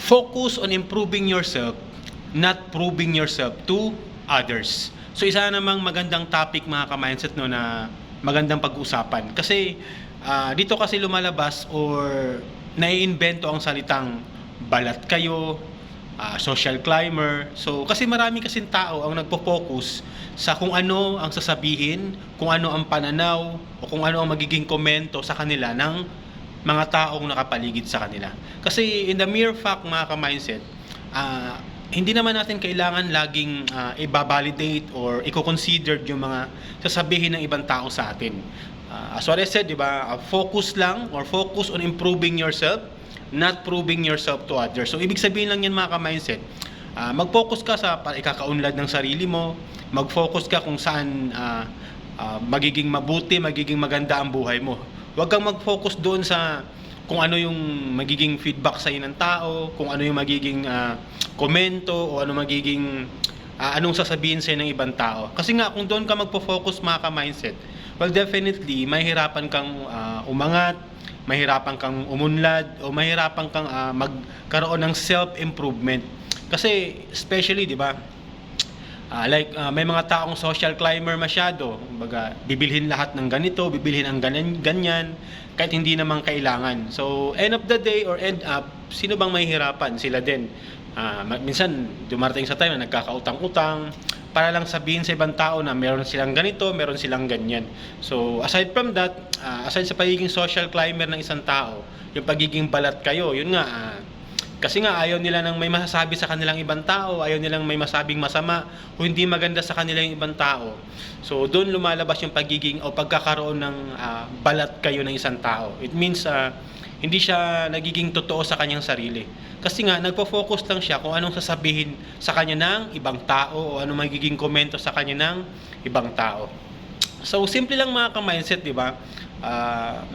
Focus on improving yourself, not proving yourself to others. So isa namang magandang topic mga ka-mindset no na magandang pag-usapan. Kasi dito kasi lumalabas or naiimbento ang salitang balat kayo, social climber. So kasi marami kasing tao ang nagpo-focus sa kung ano ang sasabihin, kung ano ang pananaw, o kung ano ang magiging komento sa kanila ng mga taong nakapaligid sa kanila. Kasi in the mere fact mga ka-mindset, hindi naman natin kailangan laging i-validate or i-consider yung mga sasabihin ng ibang tao sa atin. As what I said, di ba, focus lang or focus on improving yourself, not proving yourself to others. So ibig sabihin lang yan mga ka-mindset, mag-focus ka sa ikakaunlad ng sarili mo, mag-focus ka kung saan magiging mabuti, magiging maganda ang buhay mo. Huwag kang mag-focus doon sa kung ano yung magiging feedback sa ng tao, kung ano yung magiging komento o ano magiging anong sasabihin sa ng ibang tao. Kasi nga kung doon ka magpo-focus mga ka-mindset, well definitely mahirapan kang umangat, mahirapan kang umunlad o mahirapan kang magkaroon ng self-improvement. Kasi especially, di ba? May mga taong social climber masyado, kumbaga bibilhin lahat ng ganito, bibilhin ang ganyan, kahit hindi naman kailangan. So end of the day or end up, sino bang mahihirapan? Sila din. Minsan dumarating sa time na nagkakautang-utang para lang sabihin sa ibang tao na meron silang ganito, meron silang ganyan. So aside from that, aside sa pagiging social climber ng isang tao, yung pagiging balat kayo, yun nga, kasi nga ayaw nila nang may masasabi sa kanilang ibang tao, ayaw nilang may masabing masama o hindi maganda sa kanilang ibang tao. So doon lumalabas yung pagiging o pagkakaroon ng balat kayo ng isang tao. It means hindi siya nagiging totoo sa kanyang sarili. Kasi nga nagpo-focus lang siya kung anong sasabihin sa kanya ng ibang tao o anong magiging komento sa kanya ng ibang tao. So simple lang mga ka-mindset, di ba?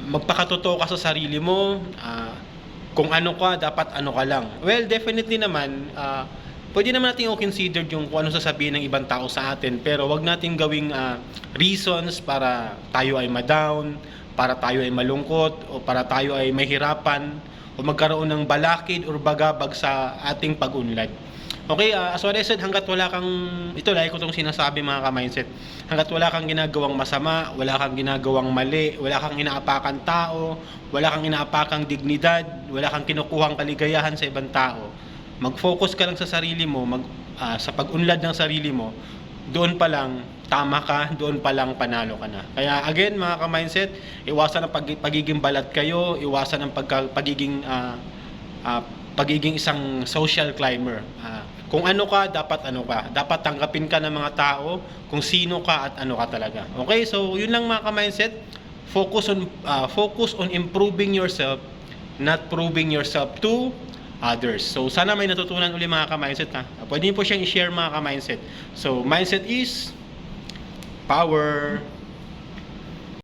Magpakatotoo ka sa sarili mo. Kung ano ka, dapat ano ka lang. Well, definitely naman, pwede naman natin i-consider yung kung ano sasabihin ng ibang tao sa atin, pero wag natin gawing reasons para tayo ay ma-down, para tayo ay malungkot, o para tayo ay mahirapan, o magkaroon ng balakid or bagabag sa ating pag-unlad. Okay, as what I said, hanggat wala kang, ito lagi ko itong sinasabi mga ka-mindset, hanggat wala kang ginagawang masama, wala kang ginagawang mali, wala kang inaapakan tao, wala kang inaapakang dignidad, wala kang kinukuhang kaligayahan sa ibang tao, mag-focus ka lang sa sarili mo, sa pag-unlad ng sarili mo, doon pa lang tama ka, doon pa lang panalo ka na. Kaya again mga ka-mindset, iwasan ang pagiging balat kayo, iwasan ang pagiging isang social climber. Kung ano ka, dapat ano ka. Dapat tanggapin ka ng mga tao kung sino ka at ano ka talaga. Okay, so yun lang mga ka-mindset. Focus on improving yourself, not proving yourself to others. So sana may natutunan uli mga ka-mindset ha. Pwede niyo po siyang i-share mga ka-mindset. So mindset is power.